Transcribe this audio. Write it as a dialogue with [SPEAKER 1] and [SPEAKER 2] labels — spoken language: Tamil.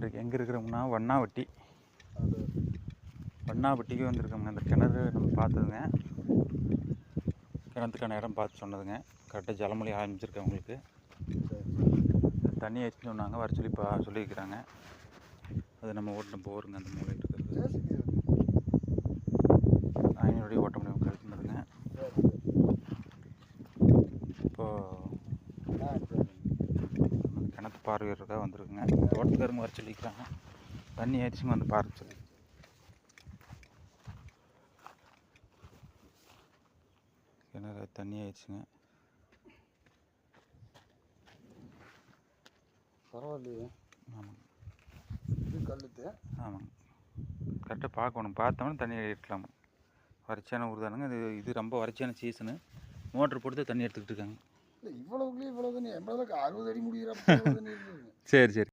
[SPEAKER 1] இன்றைக்கு எங்கே இருக்கிறோம்னா வண்ணாவட்டிக்கு வந்திருக்கோம்ங்க. இந்த கிணறு நம்ம பார்த்ததுங்க, கிணத்துக்கான இடம் பார்த்து சொன்னதுங்க. கரெக்டாக ஜலமொழி ஆரம்பிச்சிருக்கேன் உங்களுக்கு. தண்ணி ஆயிடுச்சுன்னு சொன்னாங்க, வர சொல்லி சொல்லியிருக்கிறாங்க. அது நம்ம ஓட்டின போருங்க, அந்த மூலையில் இருக்கிறது 500 அடி ஓட்ட முடியும் கழிச்சுனதுங்க. இப்போது கிணத்து பார்வையிறதுக்காக வந்திருக்குங்க. தோட்டத்துக்காரங்க வர சொல்லியிருக்கிறாங்க. தண்ணி ஆயிடுச்சுங்க, வந்து பார்க்க சொல்லி. கிணறு தண்ணி ஆயிடுச்சுங்க.
[SPEAKER 2] பரவாயில்லையே.
[SPEAKER 1] ஆமாங்க,
[SPEAKER 2] இது கல்லுத்து.
[SPEAKER 1] ஆமாங்க, கரெக்டாக பார்க்கணும். பார்த்தோம்னா தண்ணி எடுக்கலாமா. வறட்சியான ஊர் தானுங்க இது ரொம்ப வறட்சியான சீசனு. மோட்ரு போட்டு தண்ணி எடுத்துக்கிட்டு இருக்காங்க.
[SPEAKER 2] இல்லை இவ்வளோ தண்ணி 60 அடி முடிகிற
[SPEAKER 1] சரி சரி.